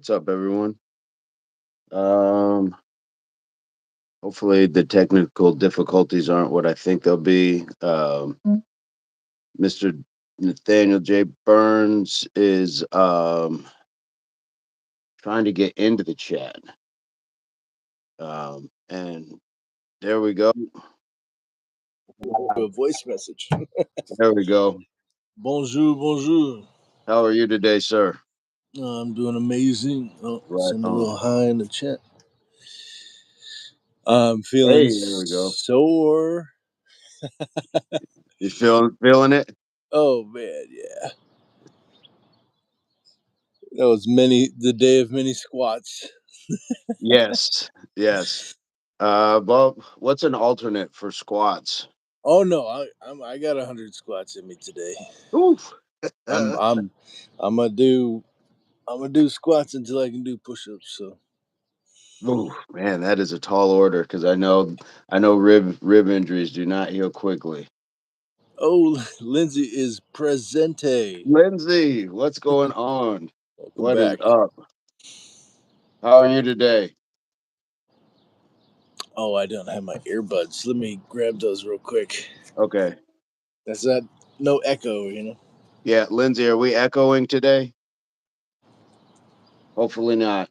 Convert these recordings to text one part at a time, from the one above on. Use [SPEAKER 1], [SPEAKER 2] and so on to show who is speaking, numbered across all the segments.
[SPEAKER 1] What's up, everyone? Um, Hopefully the technical difficulties aren't what I think they'll be. Mr. Nathaniel J Burns is trying to get into the chat. And there we go.
[SPEAKER 2] A voice message.
[SPEAKER 1] There we go.
[SPEAKER 2] Bonjour, bonjour.
[SPEAKER 1] How are you today, sir?
[SPEAKER 2] I'm doing amazing. Oh,
[SPEAKER 1] Right
[SPEAKER 2] send a little
[SPEAKER 1] on.
[SPEAKER 2] hi in the chat. I'm feeling
[SPEAKER 1] Hey, there we go.
[SPEAKER 2] sore.
[SPEAKER 1] You feeling it?
[SPEAKER 2] Oh man, yeah. That was the day of many squats.
[SPEAKER 1] Yes, yes. Well, what's an alternate for squats?
[SPEAKER 2] Oh no, I got 100 squats in me today.
[SPEAKER 1] Oof.
[SPEAKER 2] I'm I'm I'm gonna do squats until I can do push-ups. So
[SPEAKER 1] Ooh, man, that is a tall order because I know rib injuries do not heal quickly.
[SPEAKER 2] oh, Lindsay is presente.
[SPEAKER 1] Lindsay, what's going on?
[SPEAKER 2] Welcome
[SPEAKER 1] What is
[SPEAKER 2] back.
[SPEAKER 1] up? How are you today?
[SPEAKER 2] Oh, I don't have my earbuds. Let me grab those real quick.
[SPEAKER 1] Okay.
[SPEAKER 2] That's that no echo.
[SPEAKER 1] Yeah, Lindsay, are we echoing today? Hopefully not.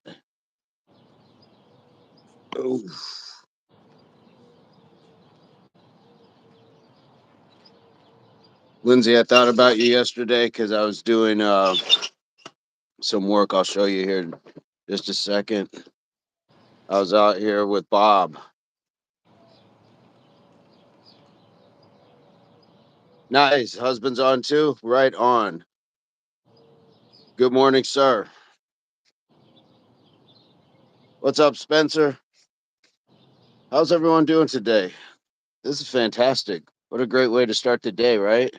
[SPEAKER 1] Ooh. Lindsay, I thought about you yesterday because I was doing some work. I'll show you here in just a second. I was out here with Bob. Nice. Husband's on too? Right on. Good morning, sir. What's up, Spencer? How's everyone doing today? This is fantastic. What a great way to start the day, right?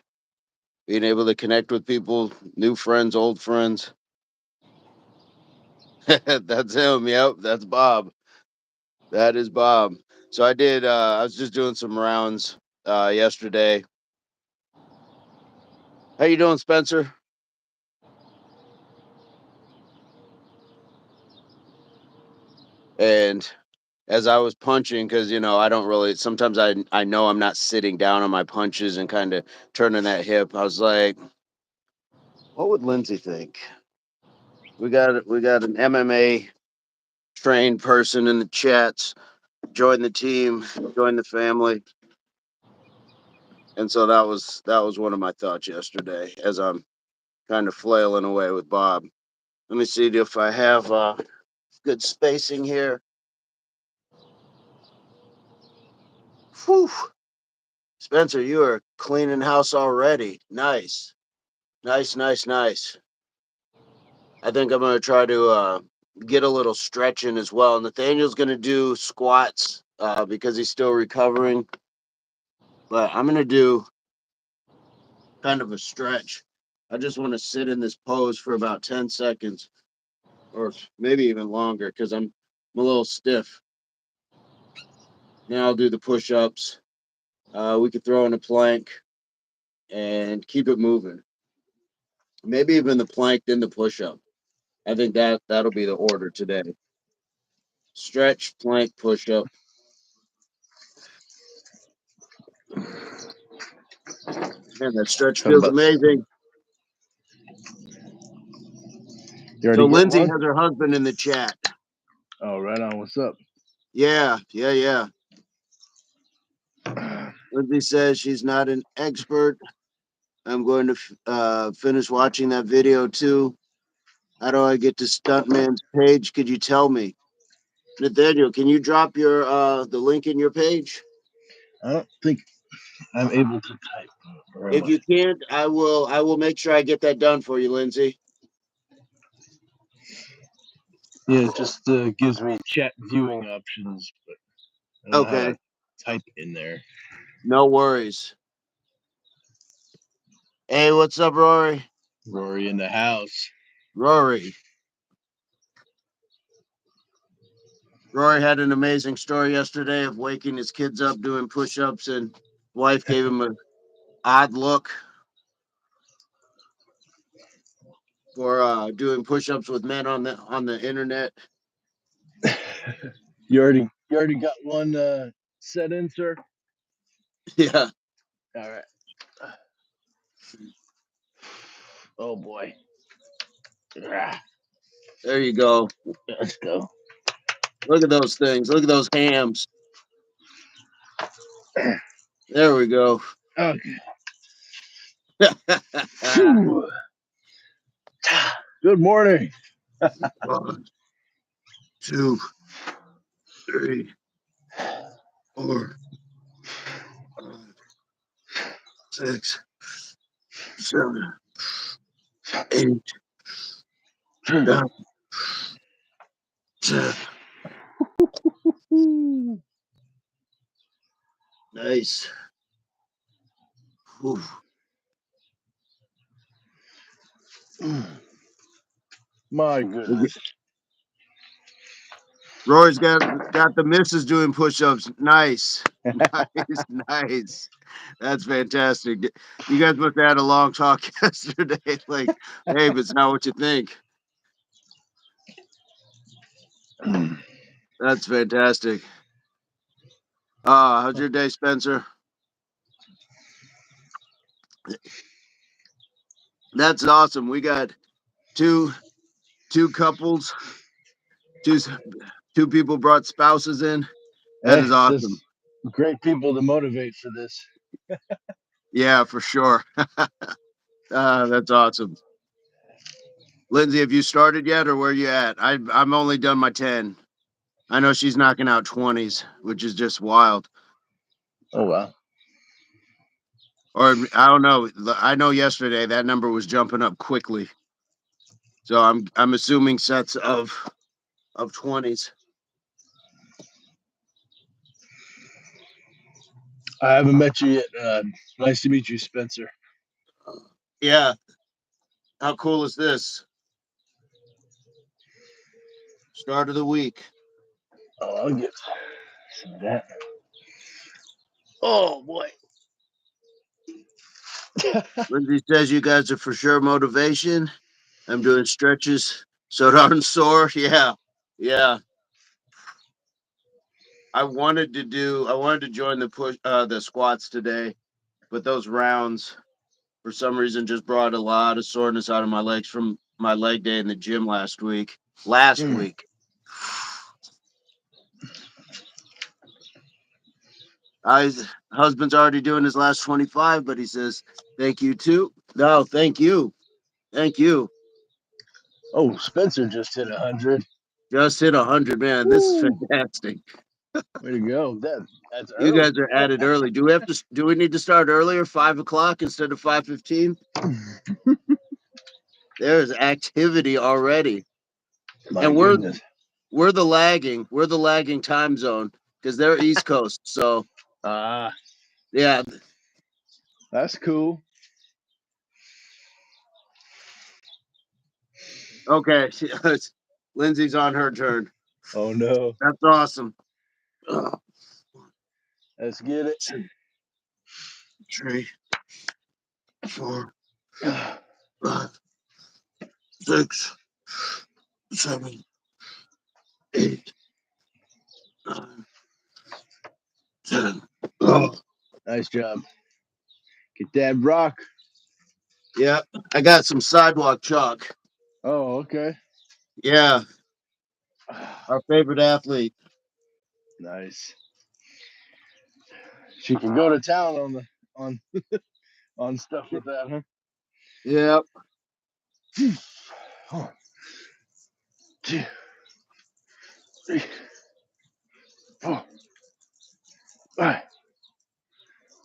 [SPEAKER 1] Being able to connect with people, new friends, old friends. That's him. Yep, that's Bob. That is Bob. So I was just doing some rounds yesterday. How you doing, Spencer? And as I was punching, because I don't really sometimes I know I'm not sitting down on my punches and kind of turning that hip. I was like, what would Lindsay think? We got an MMA trained person in the chats. Join the team, join the family. And so that was one of my thoughts yesterday as I'm kind of flailing away with Bob. Let me see if I have good spacing here. Whew. Spencer, you are cleaning house already. Nice. Nice, nice, nice. I think I'm gonna try to get a little stretching as well. Nathaniel's gonna do squats because he's still recovering. But I'm gonna do kind of a stretch. I just want to sit in this pose for about 10 seconds or maybe even longer because I'm a little stiff. Then I'll do the push ups. We could throw in a plank and keep it moving. Maybe even the plank, then the push up. I think that'll be the order today. Stretch, plank, push up. Man, that stretch
[SPEAKER 2] Talking
[SPEAKER 1] feels
[SPEAKER 2] about
[SPEAKER 1] amazing.
[SPEAKER 2] you
[SPEAKER 1] So
[SPEAKER 2] already getting
[SPEAKER 1] Lindsay
[SPEAKER 2] one?
[SPEAKER 1] has her husband in the chat.
[SPEAKER 2] Oh, right on. What's up?
[SPEAKER 1] Yeah, yeah, yeah. Lindsay says she's not an expert. I'm going to finish watching that video too. How do I get to Stuntman's page? Could you tell me? Nathaniel, can you drop your the link in your page?
[SPEAKER 2] I don't think I'm able to type. Where am
[SPEAKER 1] If
[SPEAKER 2] I?
[SPEAKER 1] you can't, I will make sure I get that done for you, Lindsay.
[SPEAKER 2] Yeah, it just gives me chat viewing options, but I don't know how
[SPEAKER 1] Okay,
[SPEAKER 2] to type in there.
[SPEAKER 1] no worries. Hey, what's up, Rory?
[SPEAKER 2] Rory in the house.
[SPEAKER 1] Rory. Rory had an amazing story yesterday of waking his kids up doing push-ups, and wife gave him an odd look. for doing push-ups with men on the internet.
[SPEAKER 2] You already got one set in, sir?
[SPEAKER 1] Yeah,
[SPEAKER 2] All right. Oh boy. Ah,
[SPEAKER 1] there you go.
[SPEAKER 2] let's go.
[SPEAKER 1] Look at those things. Look at those hams. There we go.
[SPEAKER 2] Okay. Phew. Good morning.
[SPEAKER 1] 1, 2, 3, 4, 5, 6, 7, 8, 9, 10. Nice. Whew.
[SPEAKER 2] My goodness.
[SPEAKER 1] Roy's got the missus doing push-ups. Nice. Nice, nice. That's fantastic. You guys must have had a long talk yesterday. Like, babe, it's not what you think. That's fantastic. How's your day, Spencer? That's awesome. We got two two couples, two two people brought spouses in. That
[SPEAKER 2] Hey,
[SPEAKER 1] is
[SPEAKER 2] this
[SPEAKER 1] awesome.
[SPEAKER 2] great people to motivate for this.
[SPEAKER 1] Yeah, for sure. That's awesome. Lindsay, have you started yet, or where you at? I'm only done my 10. I know she's knocking out 20s, which is just wild.
[SPEAKER 2] Oh wow.
[SPEAKER 1] Or I don't know. I know yesterday that number was jumping up quickly. So I'm assuming sets of 20s.
[SPEAKER 2] I haven't met you yet. Nice to meet you, Spencer.
[SPEAKER 1] Yeah. How cool is this? Start of the week.
[SPEAKER 2] Oh, I'll get some of that. Oh boy.
[SPEAKER 1] Lindsay says you guys are for sure motivation. I'm doing stretches so darn sore. Yeah. Yeah. I wanted to join the squats today, but those rounds for some reason just brought a lot of soreness out of my legs from my leg day in the gym last week. Last week. His husband's already doing his last 25, but he says, thank you too. No, thank you. Thank you.
[SPEAKER 2] Oh, Spencer just hit 100.
[SPEAKER 1] Just hit 100, man. This is
[SPEAKER 2] Woo!
[SPEAKER 1] fantastic.
[SPEAKER 2] Way to go. That's
[SPEAKER 1] You
[SPEAKER 2] early.
[SPEAKER 1] guys are at it early. Do we need to start earlier, 5 o'clock instead of 5:15? There's activity already.
[SPEAKER 2] My
[SPEAKER 1] And
[SPEAKER 2] goodness.
[SPEAKER 1] we're the lagging time zone because they're East Coast. So
[SPEAKER 2] Ah,
[SPEAKER 1] yeah.
[SPEAKER 2] that's cool.
[SPEAKER 1] Okay. Lindsay's on her turn.
[SPEAKER 2] Oh no.
[SPEAKER 1] That's awesome. Uh,
[SPEAKER 2] Let's get it.
[SPEAKER 1] 2, 3, 4,
[SPEAKER 2] Oh,
[SPEAKER 1] 5, 6, 7, 8, 9, 10. Oh,
[SPEAKER 2] nice job. Get that rock.
[SPEAKER 1] yeah. I got some sidewalk chalk.
[SPEAKER 2] Oh, okay.
[SPEAKER 1] Yeah. Our favorite athlete.
[SPEAKER 2] Nice. She can go to town on on stuff with that, huh?
[SPEAKER 1] Yep.
[SPEAKER 2] 1, 2, 3, 4, 5,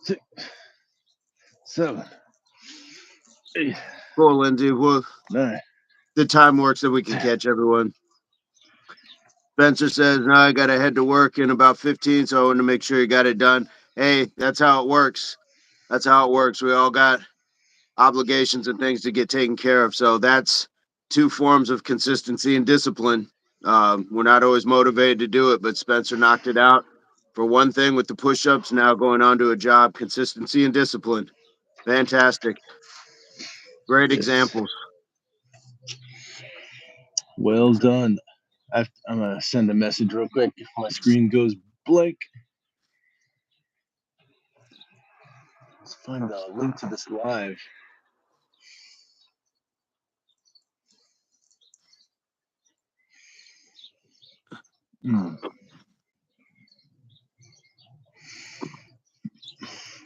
[SPEAKER 2] 6, 7, 8,
[SPEAKER 1] Cool, Lindsay. Well,
[SPEAKER 2] 9.
[SPEAKER 1] the time works that we can catch everyone. Spencer says, no, I got to head to work in about 15, so I want to make sure you got it done. Hey, that's how it works. That's how it works. We all got obligations and things to get taken care of. So that's two forms of consistency and discipline. We're not always motivated to do it, but Spencer knocked it out for one thing with the push-ups. Now going on to a job, consistency and discipline. Fantastic. Great
[SPEAKER 2] Yes.
[SPEAKER 1] examples.
[SPEAKER 2] Well done. I'm gonna send a message real quick if my screen goes blank. Let's find the link to this live.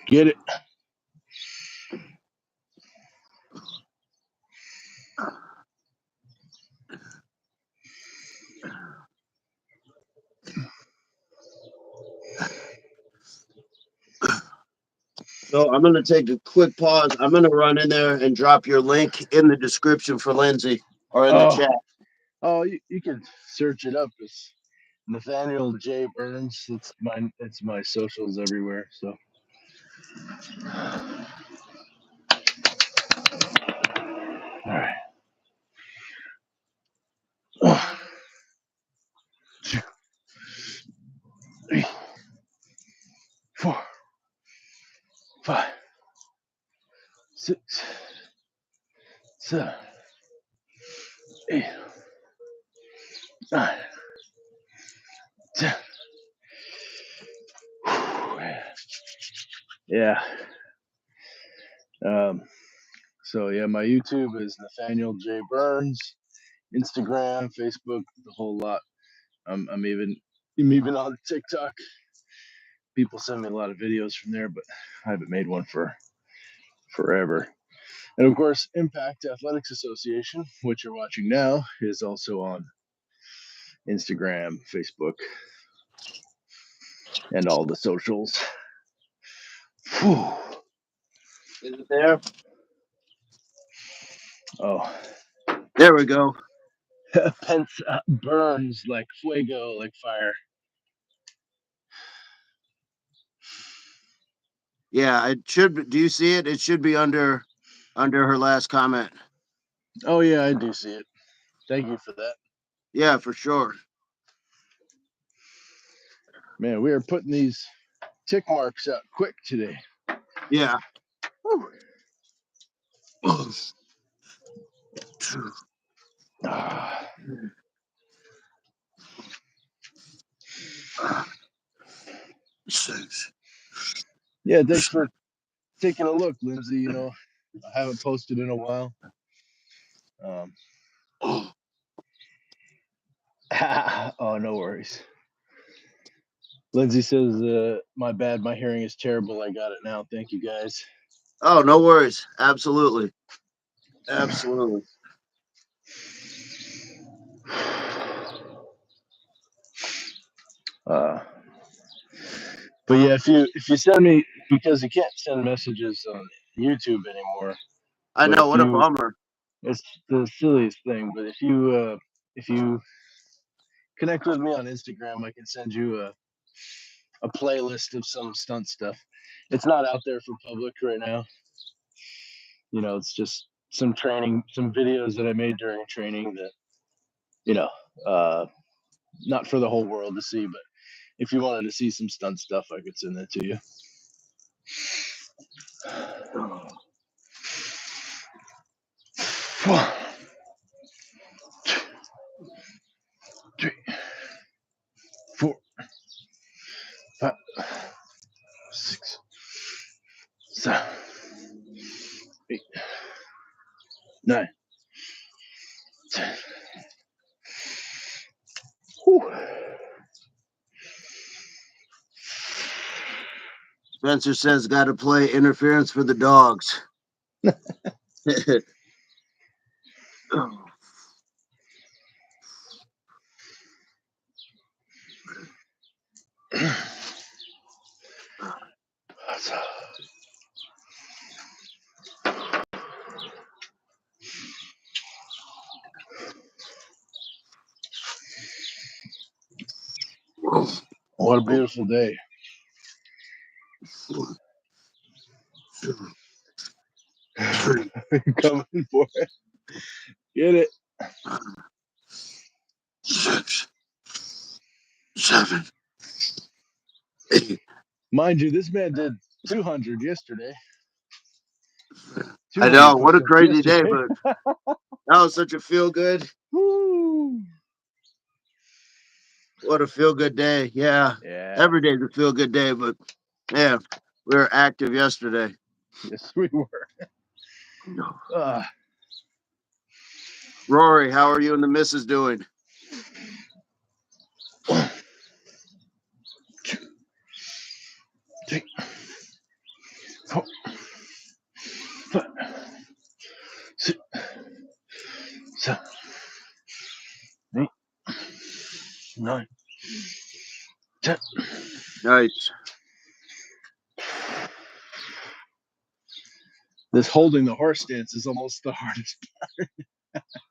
[SPEAKER 2] Get it?
[SPEAKER 1] So I'm going to take a quick pause. I'm going to run in there and drop your link in the description for Lindsay or in the
[SPEAKER 2] Oh,
[SPEAKER 1] chat.
[SPEAKER 2] you can search it up. It's Nathaniel J Burns. It's my socials everywhere. So. All right. 1, 2, 3, 4, 5, 6, 7, 8, 9, 10. Yeah. So yeah, my YouTube is Nathaniel J Burns. Instagram, Facebook, the whole lot. I'm even on TikTok. People send me a lot of videos from there, but I haven't made one for forever. And of course, Impact Athletics Association, which you're watching now, is also on Instagram, Facebook, and all the socials. Whew.
[SPEAKER 1] Is it there?
[SPEAKER 2] Oh,
[SPEAKER 1] There we go.
[SPEAKER 2] Pence burns like fuego, like fire.
[SPEAKER 1] Yeah, it should be. Do you see it? It should be under her last comment.
[SPEAKER 2] Oh yeah, I do see it. Thank you for that.
[SPEAKER 1] Yeah, for sure.
[SPEAKER 2] Man, we are putting these tick marks out quick today.
[SPEAKER 1] Yeah. Six.
[SPEAKER 2] Yeah, thanks for taking a look, Lindsay. You know, I haven't posted in a while. Oh, no worries. Lindsay says, my bad, my hearing is terrible. I got it now. Thank you guys.
[SPEAKER 1] Oh, no worries. Absolutely. Absolutely.
[SPEAKER 2] But yeah, if you send me, because you can't send messages on YouTube anymore.
[SPEAKER 1] I
[SPEAKER 2] But
[SPEAKER 1] know, what a bummer.
[SPEAKER 2] it's the silliest thing. But if you connect with me on Instagram, I can send you a playlist of some stunt stuff. It's not out there for public right now. You know, it's just some videos that I made during training that, you know, not for the whole world to see, but if you wanted to see some stunt stuff, I could send that to you. 1, 2, 3, 4, 5, 6, 7, 8, 9, 10. Whew.
[SPEAKER 1] Spencer says got to play interference for the dogs.
[SPEAKER 2] What a beautiful day. Coming for it. Get it.
[SPEAKER 1] 6, 7, 8.
[SPEAKER 2] Mind you, this man did 200 yesterday.
[SPEAKER 1] I know,
[SPEAKER 2] 200
[SPEAKER 1] what a
[SPEAKER 2] push-ups
[SPEAKER 1] crazy day,
[SPEAKER 2] yesterday.
[SPEAKER 1] but that was such a feel good.
[SPEAKER 2] Woo.
[SPEAKER 1] What a feel good day. Yeah.
[SPEAKER 2] Yeah.
[SPEAKER 1] Every day's a feel good day, but yeah, we were active yesterday.
[SPEAKER 2] Yes, we were. Uh,
[SPEAKER 1] Rory, how are you and the missus doing?
[SPEAKER 2] three, four, five, six, 7, 8, 9, 10.
[SPEAKER 1] Nice.
[SPEAKER 2] This holding the horse stance is almost the hardest.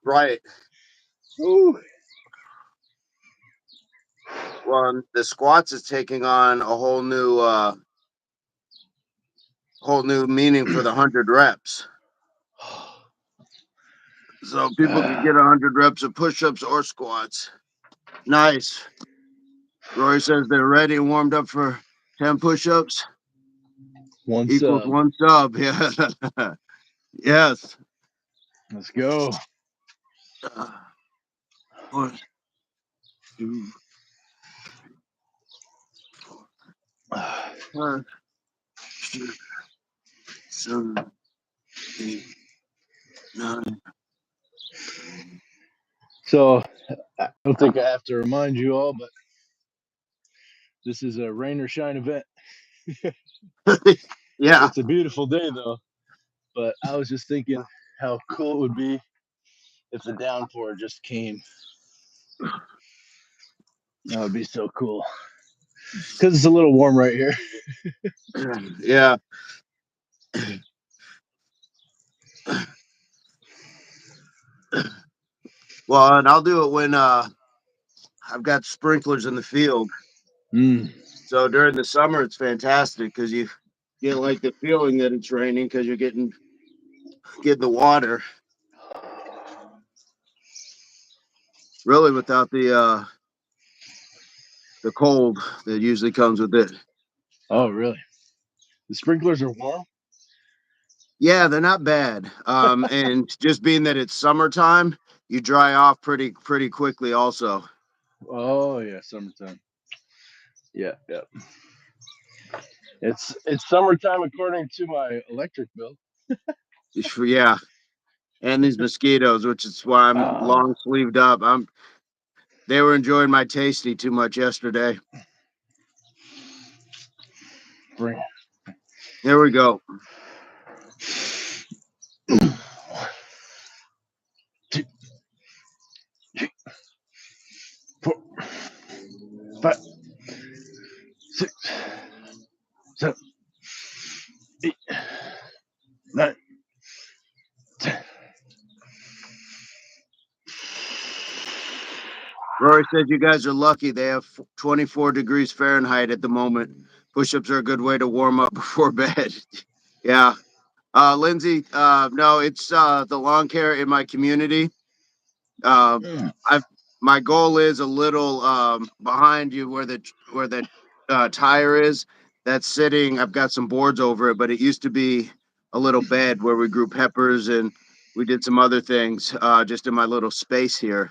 [SPEAKER 1] Right.
[SPEAKER 2] Ooh.
[SPEAKER 1] Well, the squats is taking on a whole new meaning for the 100 reps. So people can get 100 reps of push-ups or squats. Nice. Rory says they're ready and warmed up for 10 push-ups.
[SPEAKER 2] One
[SPEAKER 1] Equals
[SPEAKER 2] sub.
[SPEAKER 1] 1 sub. Yeah. Yes.
[SPEAKER 2] Let's go.
[SPEAKER 1] 1, 2, 4, 5, 6, 7, 8, 9.
[SPEAKER 2] So I don't think I have to remind you all, but this is a rain or shine event.
[SPEAKER 1] Yeah.
[SPEAKER 2] It's a beautiful day though, but I was just thinking how cool it would be if the downpour just came. That would be so cool. Because it's a little warm right here.
[SPEAKER 1] Yeah. Well, and I'll do it when I've got sprinklers in the field.
[SPEAKER 2] Mm.
[SPEAKER 1] So during the summer, it's fantastic because you get like the feeling that it's raining because you're getting the water. Really, without the cold that usually comes with it.
[SPEAKER 2] Oh, really? The sprinklers are warm?
[SPEAKER 1] Yeah, they're not bad. And just being that it's summertime, you dry off pretty quickly. Also,
[SPEAKER 2] Oh, yeah, summertime. Yeah, yeah. It's summertime according to my electric bill.
[SPEAKER 1] yeah. And these mosquitoes, which is why I'm long sleeved up. They were enjoying my tasty too much yesterday.
[SPEAKER 2] Bring
[SPEAKER 1] Here we go.
[SPEAKER 2] 2, 3, 4, 5, 6, 7, 8, 9, 10.
[SPEAKER 1] Rory said you guys are lucky. They have 24 degrees Fahrenheit at the moment. Push-ups are a good way to warm up before bed. Yeah. Lindsay, no, it's the lawn care in my community. I've my goal is a little behind you where the tire is. That's sitting. I've got some boards over it, but it used to be a little bed where we grew peppers and we did some other things just in my little space here.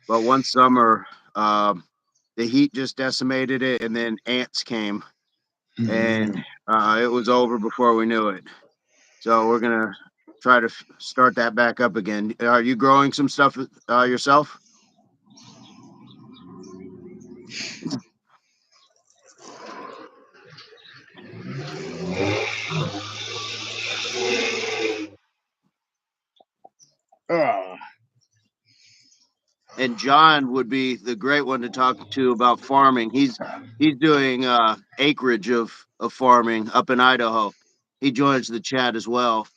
[SPEAKER 1] But one summer, the heat just decimated it, and then ants came, and it was over before we knew it. So we're gonna try to start that back up again. Are you growing some stuff yourself?
[SPEAKER 2] Ah,
[SPEAKER 1] And John would be the great one to talk to about farming. He's doing acreage of farming up in Idaho. He joins the chat as well.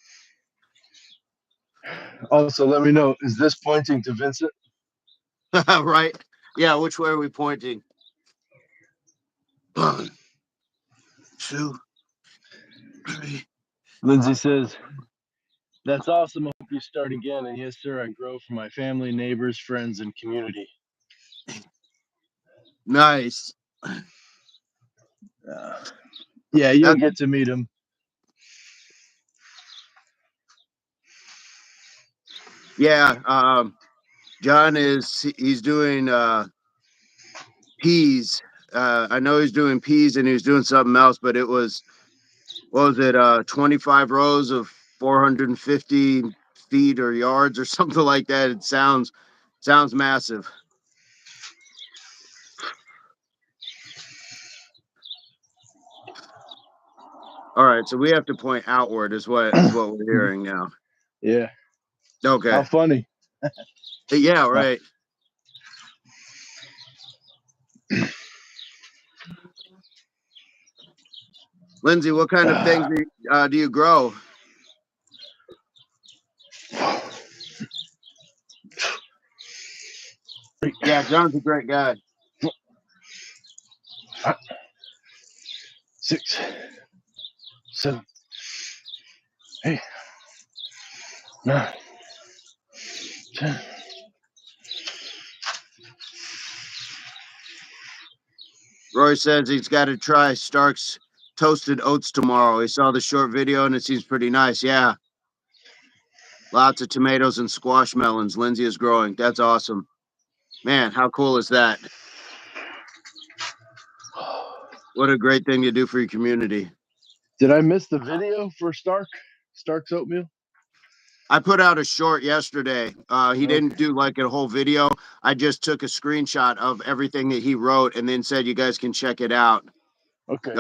[SPEAKER 2] also, let me know. Is this pointing to Vincent?
[SPEAKER 1] Right? Yeah, which way are we pointing? 1, 2, 3.
[SPEAKER 2] Lindsay says, that's awesome. I hope you start again. And yes, sir, I grow for my family, neighbors, friends, and community.
[SPEAKER 1] Nice.
[SPEAKER 2] Yeah, you'll
[SPEAKER 1] That,
[SPEAKER 2] get to meet him.
[SPEAKER 1] yeah. John he's doing peas. I know he's doing peas and he was doing something else, but it was, what was it, 25 rows of 450 feet or yards or something like that. It sounds massive. All right, so we have to point outward is what we're hearing now.
[SPEAKER 2] Yeah.
[SPEAKER 1] Okay.
[SPEAKER 2] How funny.
[SPEAKER 1] Yeah, right. Lindsay, what kind of things do you grow? Yeah, John's a great guy.
[SPEAKER 2] 6, 7, 8, 9, 10.
[SPEAKER 1] Roy says he's got to try Stark's toasted oats tomorrow. He saw the short video and it seems pretty nice. Yeah. Lots of tomatoes and squash melons Lindsay is growing. That's awesome. Man, how cool is that? What a great thing to do for your community.
[SPEAKER 2] Did I miss the video for Stark's oatmeal?
[SPEAKER 1] I put out a short yesterday. He didn't do like a whole video. I just took a screenshot of everything that he wrote and then said you guys can check it out.
[SPEAKER 2] Okay.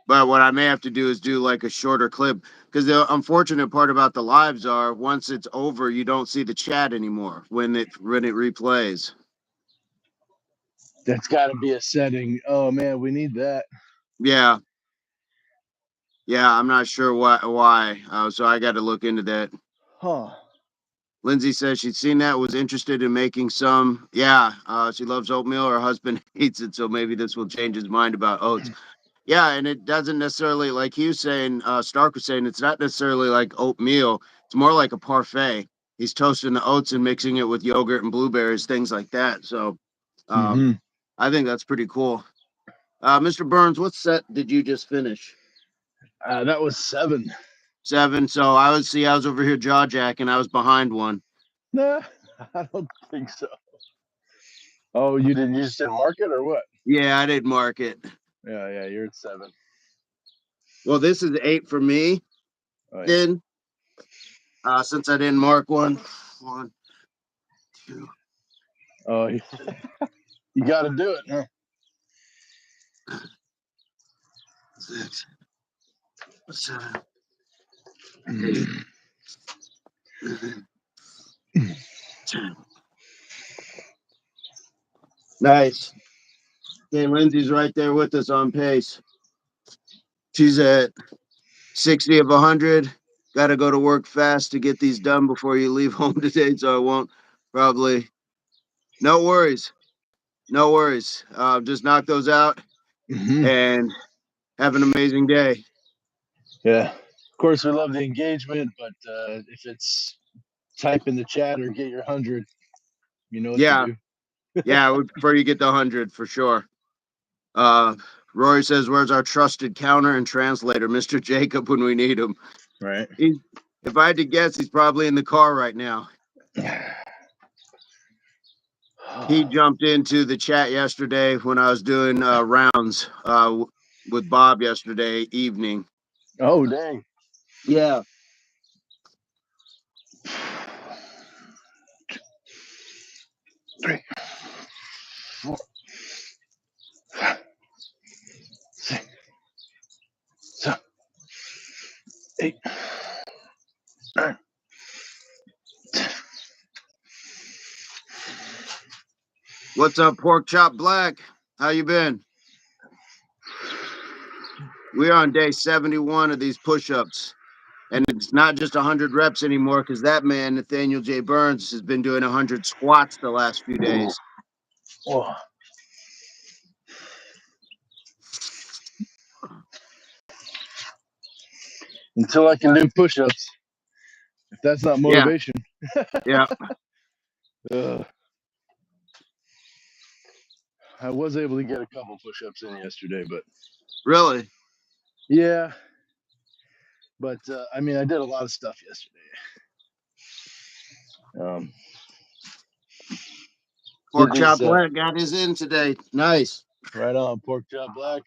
[SPEAKER 1] But what I may have to do is do like a shorter clip, because the unfortunate part about the lives are once it's over, you don't see the chat anymore when it replays.
[SPEAKER 2] That's got to be a setting. Oh man, we need that.
[SPEAKER 1] Yeah. Yeah, I'm not sure why. So I got to look into that.
[SPEAKER 2] Huh.
[SPEAKER 1] Lindsay says she'd seen that, was interested in making some. Yeah, she loves oatmeal. Her husband hates it, so maybe this will change his mind about oats. Yeah, and it doesn't necessarily, like he was saying, Stark was saying, it's not necessarily like oatmeal. It's more like a parfait. He's toasting the oats and mixing it with yogurt and blueberries, things like that. So I think that's pretty cool. Mr. Burns, what set did you just finish?
[SPEAKER 2] That was 7.
[SPEAKER 1] 7. So I was over here jaw jacking. I was behind one.
[SPEAKER 2] Nah, I don't think so. Oh, you just didn't mark it or what?
[SPEAKER 1] Yeah, I didn't mark it.
[SPEAKER 2] Yeah, you're at 7.
[SPEAKER 1] Well, this is 8 for me.
[SPEAKER 2] Oh, yeah.
[SPEAKER 1] Then, since I didn't mark one, 1, 2.
[SPEAKER 2] Oh, you got to do it, huh?
[SPEAKER 1] 6, 7, 8, 9, 10. Nice. Okay, Lindsay's right there with us on pace. She's at 60 of 100. Got to go to work fast to get these done before you leave home today, so I won't probably. No worries. No worries. Just knock those out and have an amazing day.
[SPEAKER 2] Yeah. Of course, we love the engagement, but if it's type in the chat or get your 100, you know what to do.
[SPEAKER 1] Yeah, I would prefer you get the 100 for sure. Rory says, "Where's our trusted counter and translator, Mr. Jacob, when we need him?"
[SPEAKER 2] Right.
[SPEAKER 1] If I had to guess, he's probably in the car right now. He jumped into the chat yesterday when I was doing rounds with Bob yesterday evening.
[SPEAKER 2] Oh, dang.
[SPEAKER 1] Yeah.
[SPEAKER 2] 3, 4, 5, 6, 7, 8, 9.
[SPEAKER 1] What's up, Pork Chop Black? How you been? We're on day 71 of these push-ups. And it's not just 100 reps anymore, because that man, Nathaniel J Burns, has been doing 100 squats the last few days.
[SPEAKER 2] Oh. Until I can do push-ups. If that's not motivation.
[SPEAKER 1] Yeah.
[SPEAKER 2] I was able to get a couple push-ups in yesterday, but
[SPEAKER 1] Really?
[SPEAKER 2] yeah. But I mean, I did a lot of stuff yesterday.
[SPEAKER 1] Pork chop black got his in today. Nice.
[SPEAKER 2] Right on, pork chop black.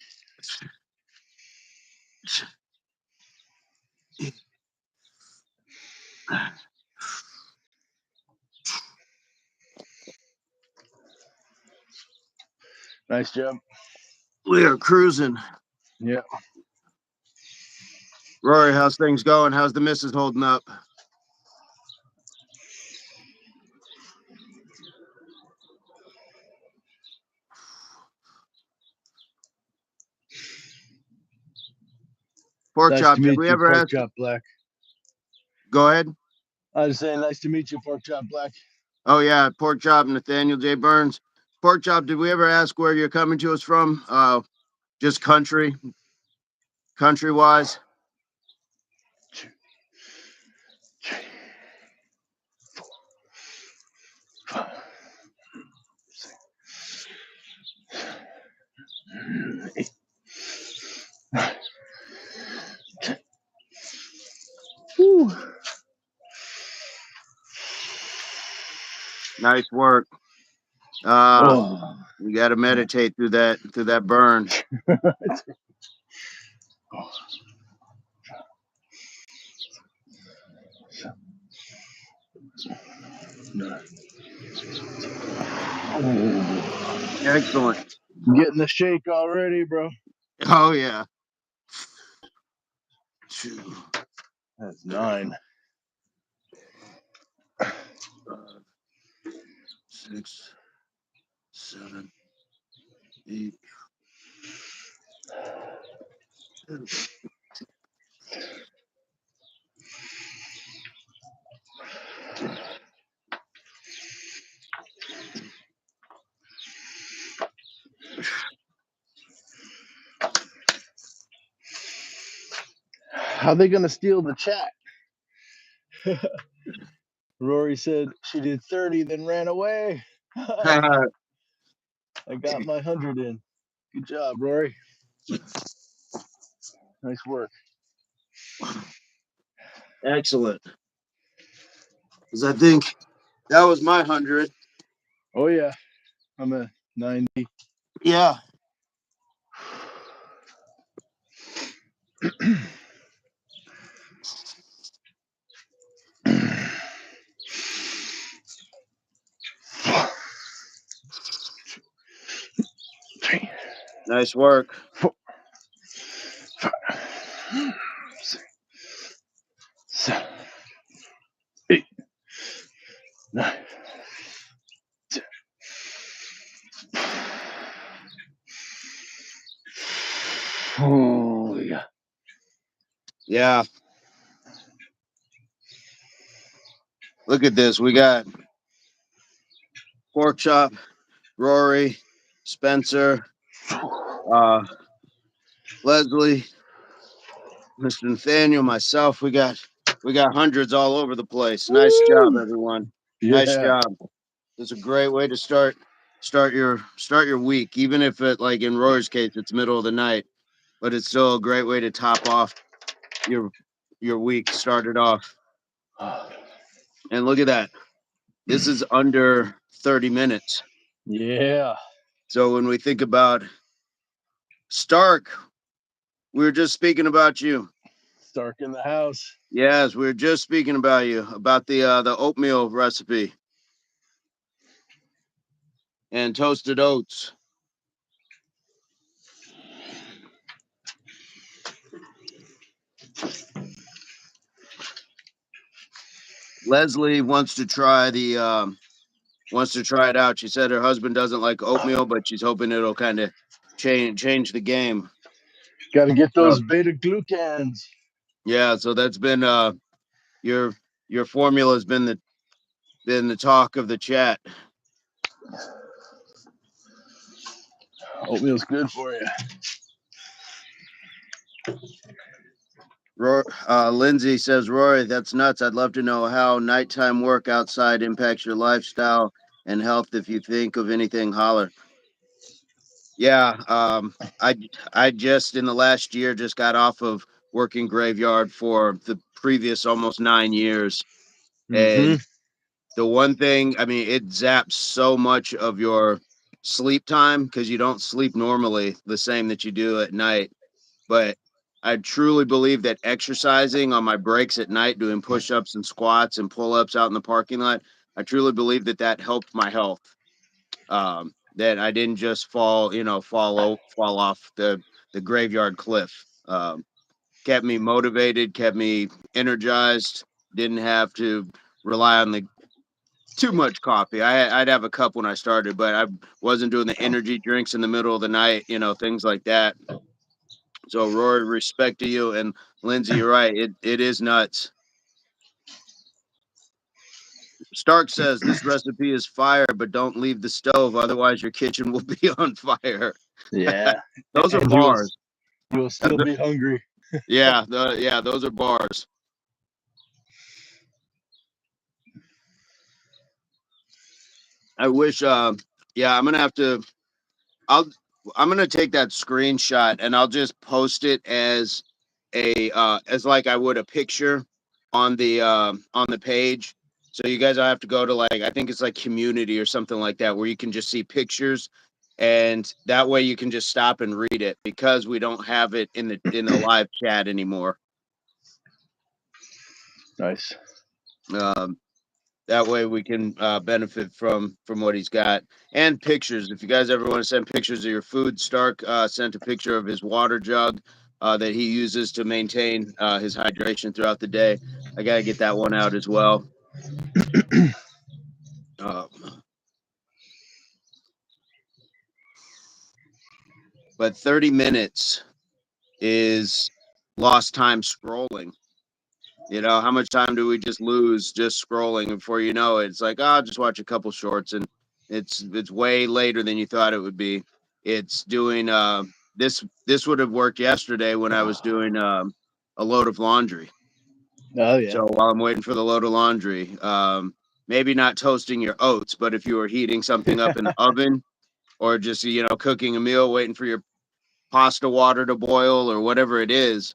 [SPEAKER 2] Nice job.
[SPEAKER 1] We are cruising.
[SPEAKER 2] Yeah.
[SPEAKER 1] Rory, how's things going? How's the missus holding up? Pork
[SPEAKER 2] Nice
[SPEAKER 1] chop.
[SPEAKER 2] to
[SPEAKER 1] Did
[SPEAKER 2] meet
[SPEAKER 1] we
[SPEAKER 2] you,
[SPEAKER 1] ever
[SPEAKER 2] pork
[SPEAKER 1] ask?
[SPEAKER 2] chop black.
[SPEAKER 1] Go ahead.
[SPEAKER 2] I was saying, nice to meet you, pork chop black.
[SPEAKER 1] Oh yeah, pork chop. Nathaniel J Burns. Pork chop. Did we ever ask where you're coming to us from? Just country wise. Nice work. You got to meditate through that burn. Excellent.
[SPEAKER 2] Getting the shake already, bro.
[SPEAKER 1] Oh yeah. 2,
[SPEAKER 2] That's 9.
[SPEAKER 1] 5, 6, 7, 8.
[SPEAKER 2] How they gonna steal the chat? Rory said she did 30, then ran away. I got my 100 in. Good job, Rory. Nice work.
[SPEAKER 1] Excellent. Because I think that was my 100.
[SPEAKER 2] Oh yeah, I'm a 90.
[SPEAKER 1] Yeah. Nice work.
[SPEAKER 2] 4, 5, 6, 7, 8, 9, 10. Oh yeah.
[SPEAKER 1] Yeah. Look at this. We got pork chop, Rory, Spencer, Leslie, Mr. Nathaniel, myself. We got hundreds all over the place. Nice job, everyone.
[SPEAKER 2] Yeah.
[SPEAKER 1] Nice job. It's a great way to start your week, even if it, like in Rory's case, it's middle of the night, but it's still a great way to top off your week. Start it off. And look at that. This is under 30 minutes.
[SPEAKER 2] Yeah.
[SPEAKER 1] So when we think about Stark, we were just speaking about you.
[SPEAKER 2] Stark in the house.
[SPEAKER 1] Yes, we were just speaking about you, about the oatmeal recipe and toasted oats. Leslie wants to try it out. She said her husband doesn't like oatmeal, but she's hoping it'll kind of change the game.
[SPEAKER 2] Got to get those beta glucans.
[SPEAKER 1] Yeah, so that's been your formula has been the talk of the chat.
[SPEAKER 2] Oatmeal's good for you.
[SPEAKER 1] Lindsay says, Rory, that's nuts. I'd love to know how nighttime work outside impacts your lifestyle and health. If you think of anything, holler. Yeah, I just in the last year just got off of working graveyard for the previous almost 9 years, and the one thing, I mean, it zaps so much of your sleep time because you don't sleep normally the same that you do at night. But I truly believe that exercising on my breaks at night, doing push-ups and squats and pull-ups out in the parking lot, I truly believe that that helped my health. That I didn't just fall off the graveyard cliff. Kept me motivated, kept me energized. Didn't have to rely on the too much coffee. I'd have a cup when I started, but I wasn't doing the energy drinks in the middle of the night, things like that. So Rory, respect to you, and Lindsay, you're right. It is nuts. Stark says this recipe is fire, but don't leave the stove, otherwise your kitchen will be on fire.
[SPEAKER 2] Yeah,
[SPEAKER 1] Those are
[SPEAKER 2] and
[SPEAKER 1] bars.
[SPEAKER 2] you will still be hungry.
[SPEAKER 1] Yeah, those are bars. I wish. Yeah, I'm gonna have to. I'll. I'm gonna take that screenshot and I'll just post it as as like I would a picture on the page. So you guys will have to go to like I think it's like community or something like that where you can just see pictures, and that way you can just stop and read it because we don't have it in the live chat anymore.
[SPEAKER 2] Nice.
[SPEAKER 1] Um, that way we can benefit from what he's got and pictures. If you guys ever want to send pictures of your food, Stark sent a picture of his water jug that he uses to maintain his hydration throughout the day. I gotta get that one out as well. uh, but 30 minutes is lost time scrolling. How much time do we just lose just scrolling? Before you know it, it's like, oh, I'll just watch a couple shorts, and it's way later than you thought it would be. It's doing this would have worked yesterday when I was doing a load of laundry.
[SPEAKER 2] Oh yeah.
[SPEAKER 1] So while I'm waiting for the load of laundry, maybe not toasting your oats, but if you were heating something up in the oven or just cooking a meal, waiting for your pasta water to boil or whatever it is,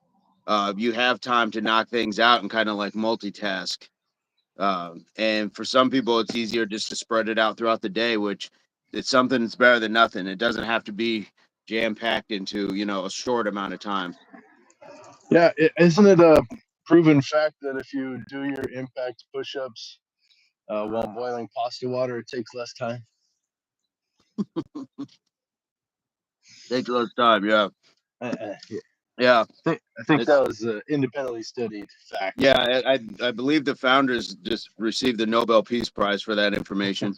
[SPEAKER 1] you have time to knock things out and kind of like multitask. And for some people, it's easier just to spread it out throughout the day, which it's something that's better than nothing. It doesn't have to be jam packed into a short amount of time.
[SPEAKER 2] Yeah, isn't it a proven fact that if you do your impact push-ups while boiling pasta water, it takes less time?
[SPEAKER 1] Takes less time, yeah,
[SPEAKER 2] Yeah.
[SPEAKER 1] yeah.
[SPEAKER 2] I think
[SPEAKER 1] It's
[SPEAKER 2] that was an independently studied fact.
[SPEAKER 1] yeah. I believe the founders just received the Nobel Peace Prize for that information.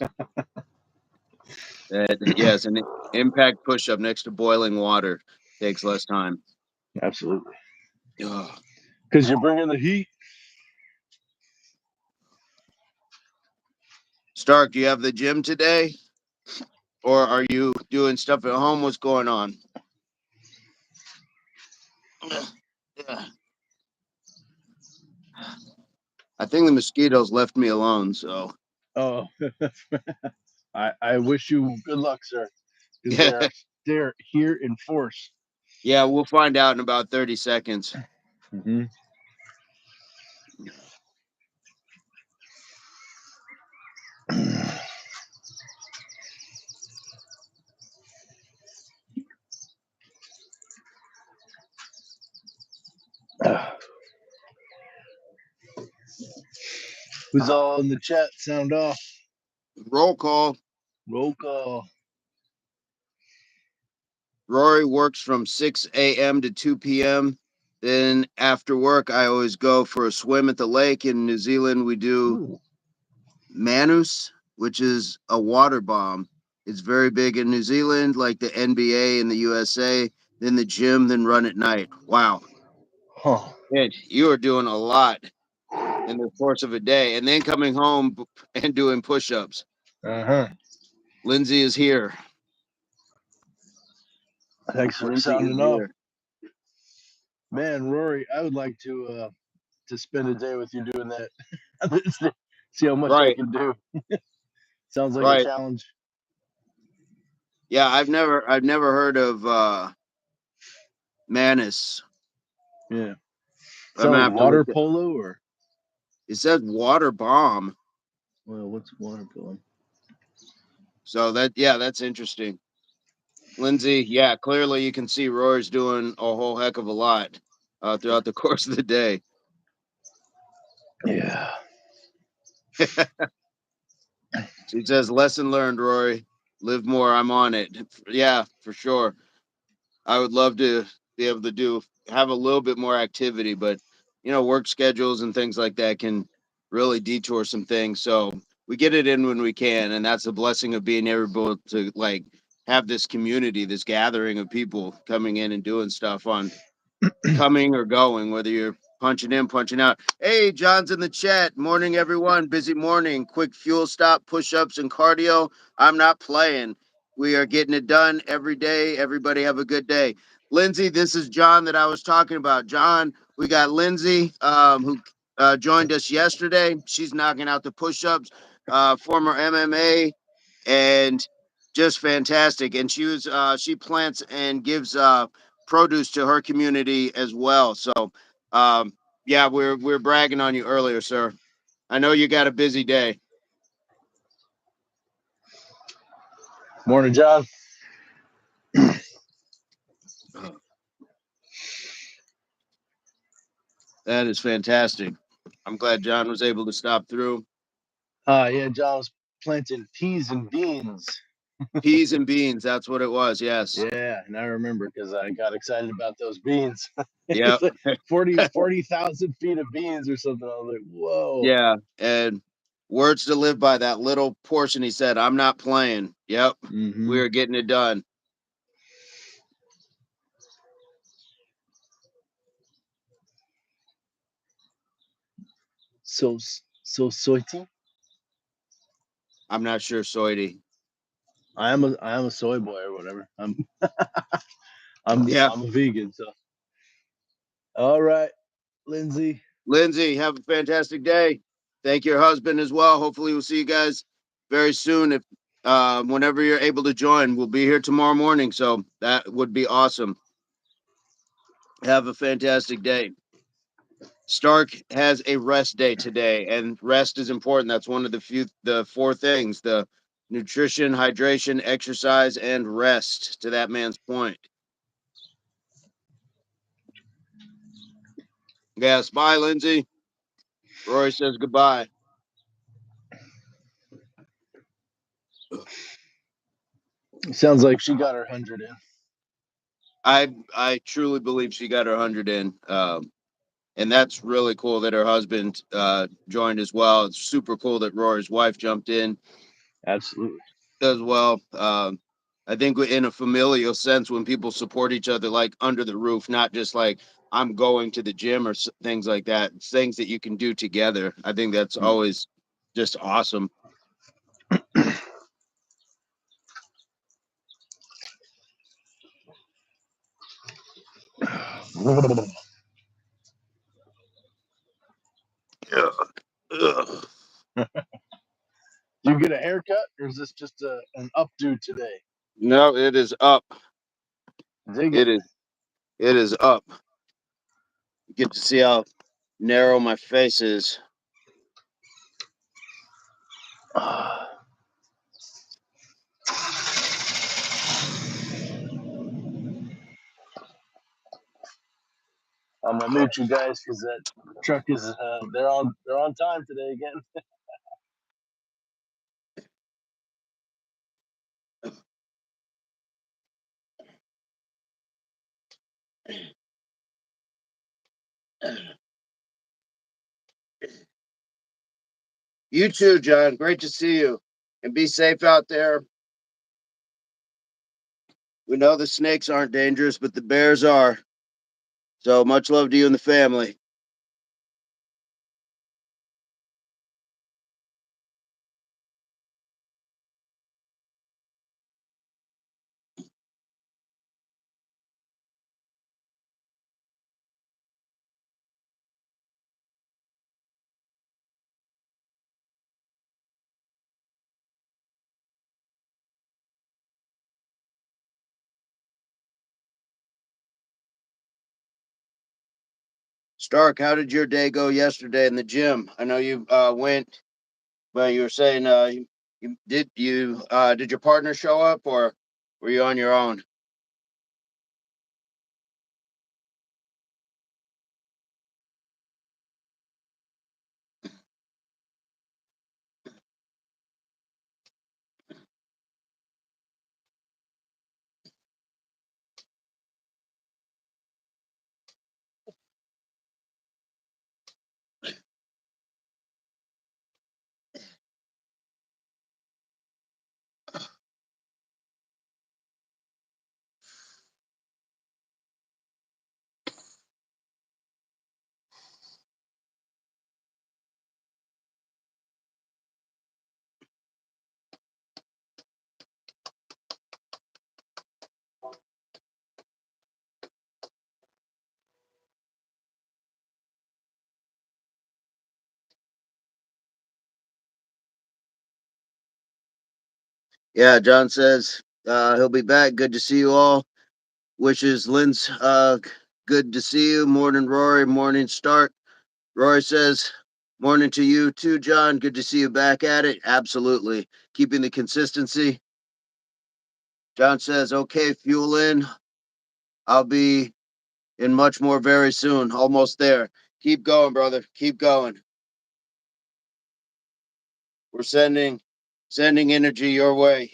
[SPEAKER 1] That yes, an impact push up next to boiling water takes less time.
[SPEAKER 2] Absolutely.
[SPEAKER 1] Ugh.
[SPEAKER 2] Because you're bringing the heat.
[SPEAKER 1] Stark, do you have the gym today? Or are you doing stuff at home? What's going on? Yeah. I think the mosquitoes left me alone, so
[SPEAKER 2] Oh, I wish you good luck, sir, because
[SPEAKER 1] yeah.
[SPEAKER 2] they're here in force.
[SPEAKER 1] Yeah, we'll find out in about 30 seconds.
[SPEAKER 2] Mm-hmm. Who's all in the chat? Sound off.
[SPEAKER 1] Roll call.
[SPEAKER 2] Roll call.
[SPEAKER 1] Rory works from 6 a.m. to 2 p.m. Then after work, I always go for a swim at the lake. In New Zealand, we do
[SPEAKER 2] Ooh.
[SPEAKER 1] Manus, which is a water bomb. It's very big in New Zealand, like the NBA in the USA. Then the gym, then run at night. Wow.
[SPEAKER 2] Huh.
[SPEAKER 1] Man, you are doing a lot in the course of a day, and then coming home and doing push-ups.
[SPEAKER 2] Uh-huh.
[SPEAKER 1] Lindsay is here.
[SPEAKER 2] Thanks for
[SPEAKER 1] Lindsay is
[SPEAKER 2] sounding off.
[SPEAKER 1] here.
[SPEAKER 2] Man, Rory, I would like to spend a day with you doing that. See how much I
[SPEAKER 1] Right,
[SPEAKER 2] can do. Sounds like a
[SPEAKER 1] right.
[SPEAKER 2] challenge.
[SPEAKER 1] Yeah, I've never heard of Manus.
[SPEAKER 2] Yeah.
[SPEAKER 1] I'm
[SPEAKER 2] Sound
[SPEAKER 1] gonna
[SPEAKER 2] like
[SPEAKER 1] have to look
[SPEAKER 2] water
[SPEAKER 1] at.
[SPEAKER 2] polo or
[SPEAKER 1] It says water bomb.
[SPEAKER 2] Well, what's water polo?
[SPEAKER 1] So that's interesting. Lindsay, yeah, clearly you can see Rory's doing a whole heck of a lot throughout the course of the day.
[SPEAKER 2] Yeah.
[SPEAKER 1] She says, "Lesson learned, Rory. Live more. I'm on it." Yeah, for sure. I would love to be able to have a little bit more activity, but work schedules and things like that can really detour some things. So we get it in when we can, and that's the blessing of being able to like have this community, this gathering of people coming in and doing stuff on coming or going, whether you're punching in, punching out. Hey, John's in the chat. Morning, everyone. Busy morning. Quick fuel stop, push ups, and cardio. I'm not playing. We are getting it done every day. Everybody have a good day. Lindsay, this is John that I was talking about. John, we got Lindsay, who joined us yesterday. She's knocking out the push ups, former MMA, and just fantastic. And she plants and gives produce to her community as well. So, um, yeah, we're bragging on you earlier, sir. I know you got a busy day.
[SPEAKER 2] Morning, John.
[SPEAKER 1] That is fantastic. I'm glad John was able to stop through.
[SPEAKER 2] Yeah, John was planting peas and beans.
[SPEAKER 1] Peas and beans, that's what it was. Yes.
[SPEAKER 2] Yeah, and I remember because I got excited about those beans.
[SPEAKER 1] Yep.
[SPEAKER 2] It's like 40,000 feet of beans or something. I was like, whoa.
[SPEAKER 1] Yeah. And words to live by, that little portion he said, I'm not playing. Yep.
[SPEAKER 2] Mm-hmm.
[SPEAKER 1] We are getting it done.
[SPEAKER 2] So soity.
[SPEAKER 1] I'm not sure, Soity.
[SPEAKER 2] I am a soy boy or whatever. I'm
[SPEAKER 1] Yeah.
[SPEAKER 2] I'm a vegan. So all right, Lindsay.
[SPEAKER 1] Lindsay, have a fantastic day. Thank your husband as well. Hopefully, we'll see you guys very soon. If whenever you're able to join, we'll be here tomorrow morning. So that would be awesome. Have a fantastic day. Stark has a rest day today, and rest is important. That's one of the four things: the nutrition, hydration, exercise, and rest. To that man's point. Yes. Bye, Lindsay. Roy says goodbye.
[SPEAKER 2] Sounds like she got her 100 in.
[SPEAKER 1] I truly believe she got her 100 in. And that's really cool that her husband joined as well. It's super cool that Rory's wife jumped in
[SPEAKER 2] Absolutely.
[SPEAKER 1] as well. I think in a familial sense, when people support each other, like under the roof, not just like I'm going to the gym or things like that, it's things that you can do together. I think that's always just awesome. Ugh.
[SPEAKER 2] You get a haircut, or is this just an updo today?
[SPEAKER 1] No, it is up.
[SPEAKER 2] Dig it.
[SPEAKER 1] It is. It is up. You get to see how narrow my face is.
[SPEAKER 2] I'm gonna mute you guys because that truck is they're on time today again.
[SPEAKER 1] You too, John. Great to see you. And be safe out there. We know the snakes aren't dangerous, but the bears are. So much love to you and the family. Stark, how did your day go yesterday in the gym? I know you went, But you were saying did your partner show up, or were you on your own? Yeah, John says he'll be back. Good to see you all. Wishes Lynn's good to see you. Morning, Rory. Morning, Stark. Rory says, morning to you too, John. Good to see you back at it. Absolutely. Keeping the consistency. John says, okay, fuel in. I'll be in much more very soon. Almost there. Keep going, brother. Keep going. We're sending energy your way.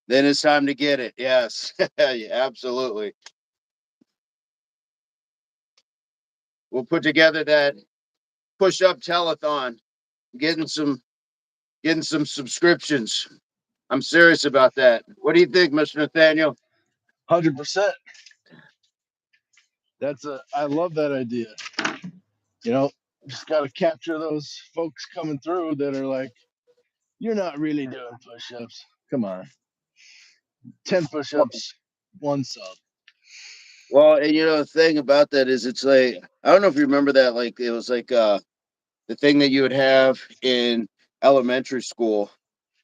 [SPEAKER 1] Then it's time to get it. Yes. Yeah, absolutely. We'll put together that push-up telethon. Getting some subscriptions. I'm serious about that. What do you think, Mr. Nathaniel?
[SPEAKER 2] 100%. I love that idea. Just got to capture those folks coming through that are like, you're not really doing push-ups. Come on, 10 push-ups, one sub.
[SPEAKER 1] Well, and the thing about that is it's like I don't know if you remember that, like it was like the thing that you would have in elementary school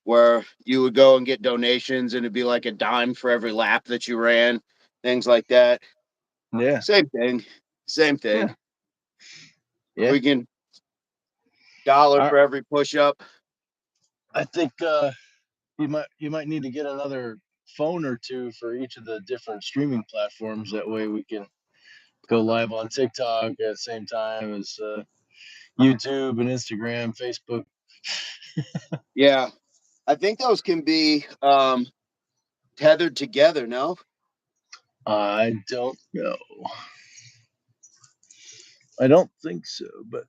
[SPEAKER 1] where you would go and get donations and it'd be like a dime for every lap that you ran, things like that.
[SPEAKER 2] Yeah,
[SPEAKER 1] Same thing. Same
[SPEAKER 2] yeah,
[SPEAKER 1] thing.
[SPEAKER 2] yeah.
[SPEAKER 1] We can dollar
[SPEAKER 2] I,
[SPEAKER 1] for every push up.
[SPEAKER 2] I think you might need to get another phone or two for each of the different streaming platforms. That way we can go live on TikTok at the same time as YouTube and Instagram, Facebook.
[SPEAKER 1] Yeah. I think those can be tethered together, no?
[SPEAKER 2] I don't know. I don't think so, but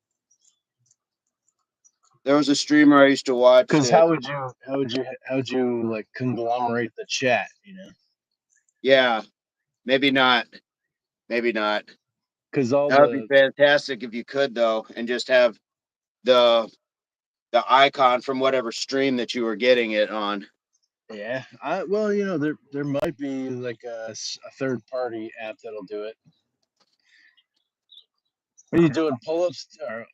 [SPEAKER 1] There was a streamer I used to watch
[SPEAKER 2] because
[SPEAKER 1] that,
[SPEAKER 2] how would you like conglomerate the chat?
[SPEAKER 1] yeah, maybe not. Maybe not.
[SPEAKER 2] Because all
[SPEAKER 1] That would be
[SPEAKER 2] the
[SPEAKER 1] fantastic if you could though, and just have the the icon from whatever stream that you were getting it on.
[SPEAKER 2] yeah, there might be like a third party app that'll do it. Are you doing pull-ups or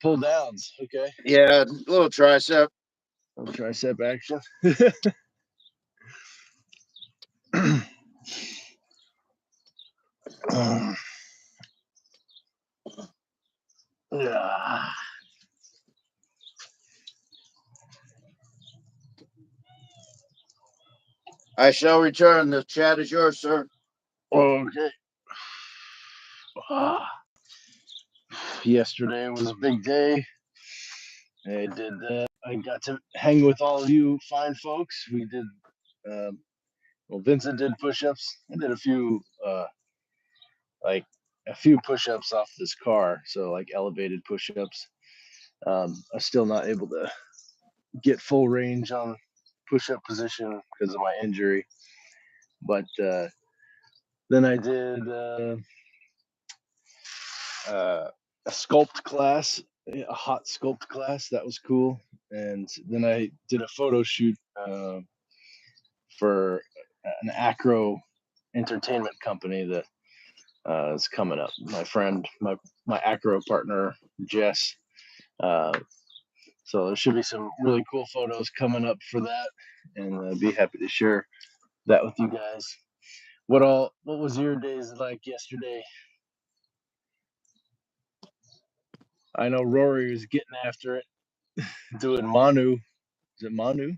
[SPEAKER 2] pull downs? Okay,
[SPEAKER 1] Yeah, a little tricep.
[SPEAKER 2] little tricep action. Yeah.
[SPEAKER 1] I shall return. The chat is yours, sir.
[SPEAKER 2] Okay. Yesterday was a big day. I got to hang with all of you fine folks. We did. Well, Vincent did push-ups. I did like a few push-ups off this car, so like elevated push-ups. I'm still not able to get full range on push-up position because of my injury, but then I did a sculpt class, a hot sculpt class. That was cool. And then I did a photo shoot for an acro entertainment company that is coming up. My friend, my acro partner, Jess. Uh, so there should be some really cool photos coming up for that, and be happy to share that with you guys. What was your days like yesterday? I know Rory was getting after it, doing Manu. Is it Manu?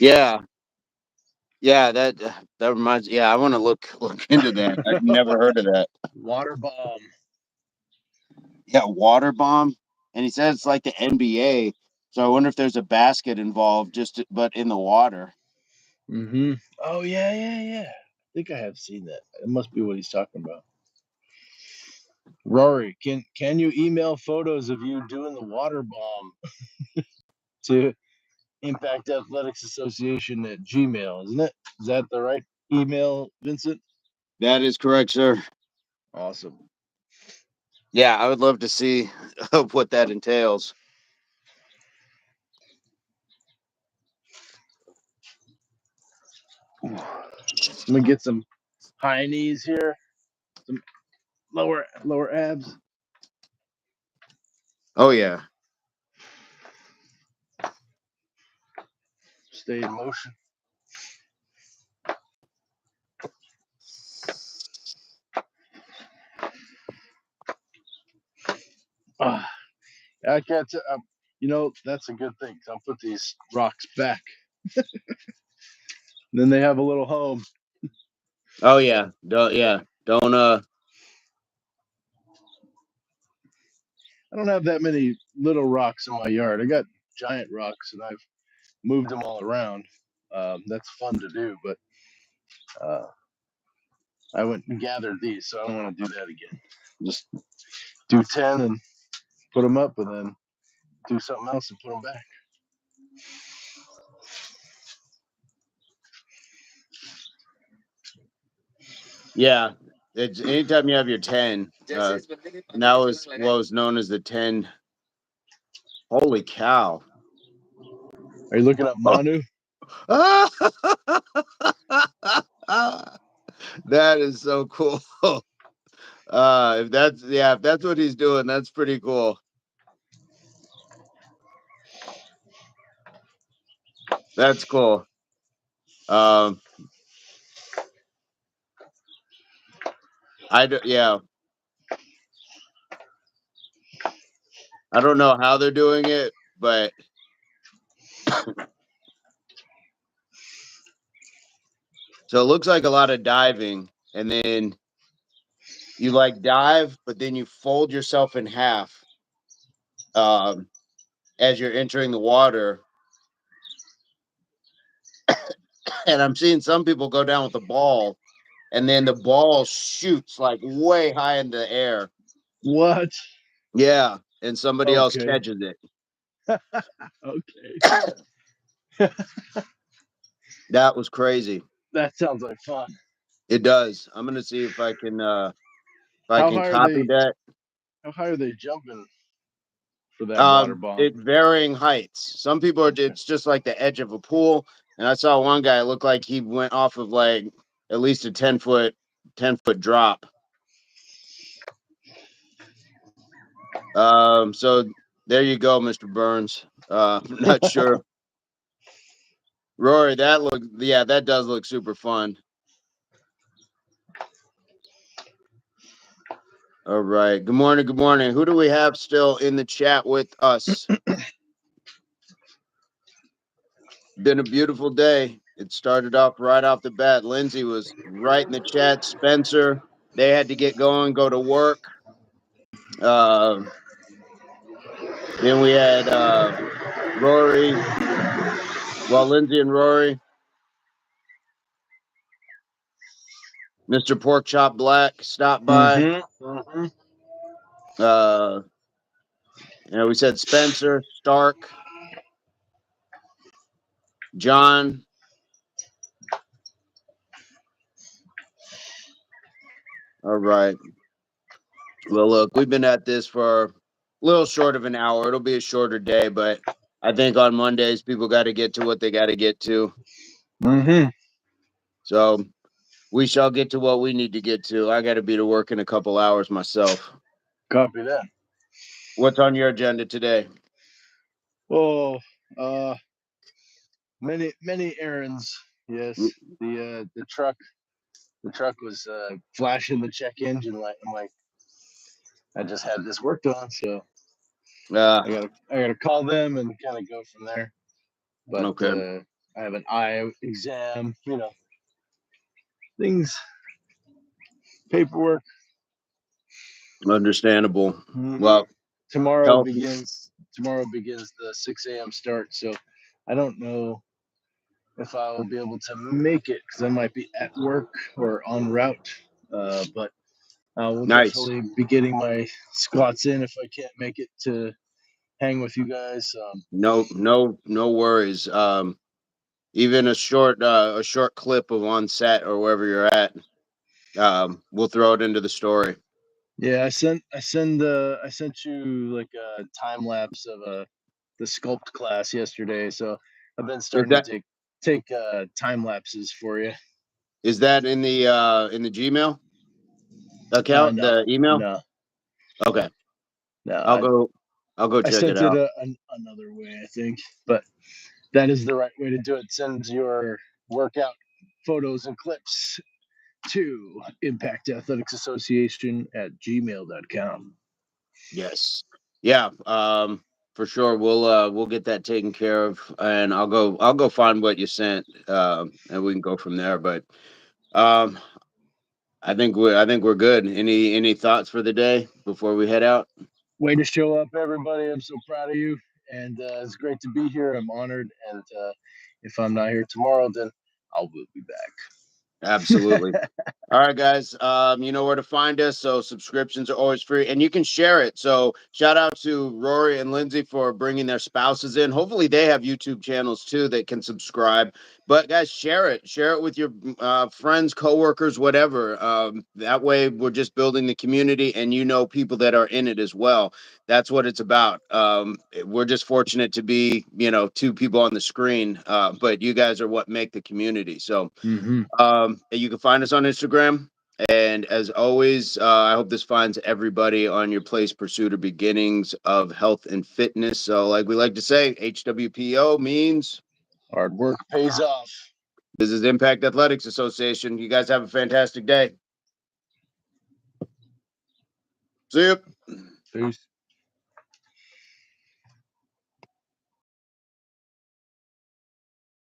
[SPEAKER 1] Yeah, yeah. That reminds. Yeah, I want to look into that. I've never heard of that.
[SPEAKER 2] Water bomb.
[SPEAKER 1] Yeah, water bomb. And he says it's like the NBA. So I wonder if there's a basket involved, but in the water.
[SPEAKER 2] Mm-hmm. Oh yeah. I think I have seen that. It must be what he's talking about. Rory, can you email photos of you doing the water bomb to Impact Athletics Association at Gmail, isn't it? Is that the right email, Vincent?
[SPEAKER 1] That is correct, sir.
[SPEAKER 2] Awesome.
[SPEAKER 1] Yeah, I would love to see what that entails.
[SPEAKER 2] I'm gonna get some high knees here, some lower abs.
[SPEAKER 1] Oh yeah.
[SPEAKER 2] Stay in motion. Ah, I can't. That's a good thing. I'll put these rocks back. Then they have a little home.
[SPEAKER 1] Oh yeah. Don't
[SPEAKER 2] I don't have that many little rocks in my yard. I got giant rocks, and I've moved them all around. That's fun to do, but I went and gathered these, so I don't want to do that again. Just do 10 and put them up, and then do something else and put them back.
[SPEAKER 1] Yeah. It's anytime you have your 10, and that was what was known as the 10. Holy cow.
[SPEAKER 2] Are you looking up Manu?
[SPEAKER 1] That is so cool. If that's what he's doing, that's pretty cool. That's cool. Yeah. I don't know how they're doing it, but so it looks like a lot of diving, and then you like dive, but then you fold yourself in half as you're entering the water. And I'm seeing some people go down with the ball, and then the ball shoots like way high in the air.
[SPEAKER 2] What?
[SPEAKER 1] Yeah, and somebody else
[SPEAKER 2] Okay.
[SPEAKER 1] catches it.
[SPEAKER 2] Okay.
[SPEAKER 1] That was crazy.
[SPEAKER 2] That sounds like fun.
[SPEAKER 1] It does. I'm gonna see if I can
[SPEAKER 2] How high are
[SPEAKER 1] copy
[SPEAKER 2] they?
[SPEAKER 1] that.
[SPEAKER 2] How high are they jumping for that water bomb?
[SPEAKER 1] It varying heights. Some people are.
[SPEAKER 2] Okay.
[SPEAKER 1] It's just like the edge of a pool, and I saw one guy. It looked like he went off of like at least a 10-foot drop. So there you go, Mr. Burns. I'm not sure. Rory, that does look super fun. All right. Good morning. Good morning. Who do we have still in the chat with us? Been a beautiful day. It started off right off the bat. Lindsay was right in the chat. Spencer, they had to get going, go to work. Then we had Rory. Well, Lindsay and Rory. Mr. Pork Chop Black stopped by.
[SPEAKER 2] Mm-hmm.
[SPEAKER 1] Uh, we said Spencer, Stark, John. All right. Well, look, we've been at this for a little short of an hour. It'll be a shorter day, but I think on Mondays people got to get to what they got to get to.
[SPEAKER 2] Mm-hmm.
[SPEAKER 1] So we shall get to what we need to get to. I got to be to work in a couple hours myself.
[SPEAKER 2] Copy that.
[SPEAKER 1] What's on your agenda today?
[SPEAKER 2] Oh, many errands. Yes, the truck the truck was flashing the check engine light. I'm like, I just had this worked on, so I gotta call them and kind of go from there. But
[SPEAKER 1] Okay.
[SPEAKER 2] I have an eye exam, things, paperwork.
[SPEAKER 1] Understandable.
[SPEAKER 2] Mm-hmm.
[SPEAKER 1] Well,
[SPEAKER 2] Tomorrow
[SPEAKER 1] health.
[SPEAKER 2] begins the 6 a.m. start, so I don't know if I will be able to make it because I might be at work or en route. But we'll
[SPEAKER 1] Nice.
[SPEAKER 2] definitely be getting my squats in if I can't make it to hang with you guys.
[SPEAKER 1] No worries. Even a short clip of on set or wherever you're at. We'll throw it into the story.
[SPEAKER 2] Yeah, I sent you like a time lapse of the sculpt class yesterday, so I've been
[SPEAKER 1] Is
[SPEAKER 2] starting to
[SPEAKER 1] that
[SPEAKER 2] take time lapses for you.
[SPEAKER 1] is that in the Gmail account,
[SPEAKER 2] No,
[SPEAKER 1] the email?
[SPEAKER 2] no,
[SPEAKER 1] Okay.
[SPEAKER 2] no.
[SPEAKER 1] I'll go
[SPEAKER 2] I
[SPEAKER 1] check it
[SPEAKER 2] sent it
[SPEAKER 1] out.
[SPEAKER 2] another way, I think, but that is the right way to do it. Send your workout photos and clips to Impact Athletics Association at gmail.com.
[SPEAKER 1] Yes. Yeah, for sure. We'll get that taken care of, and I'll go find what you sent, and we can go from there. But um I think we're good. Any thoughts for the day before we head out?
[SPEAKER 2] Way to show up, everybody. I'm so proud of you. And it's great to be here. I'm honored. And if I'm not here tomorrow, then I will be
[SPEAKER 1] Absolutely.
[SPEAKER 2] back.
[SPEAKER 1] All right, guys. You know where to find us. So subscriptions are always free, and you can share it. So shout out to Rory and Lindsay for bringing their spouses in. Hopefully, they have YouTube channels too that can subscribe. But guys, share it. Share it with your friends, coworkers, whatever. That way, we're just building the community, and people that are in it as well. That's what it's about. We're just fortunate to be, two people on the screen, but you guys are what make the community. So.
[SPEAKER 2] Mm-hmm.
[SPEAKER 1] You can find us on Instagram. And as always, I hope this finds everybody on your place, pursuit, or beginnings of health and fitness. So, like we like to say, HWPO means
[SPEAKER 2] Hard work pays off.
[SPEAKER 1] this is Impact Athletics Association. You guys have a fantastic day. See you.
[SPEAKER 2] Peace.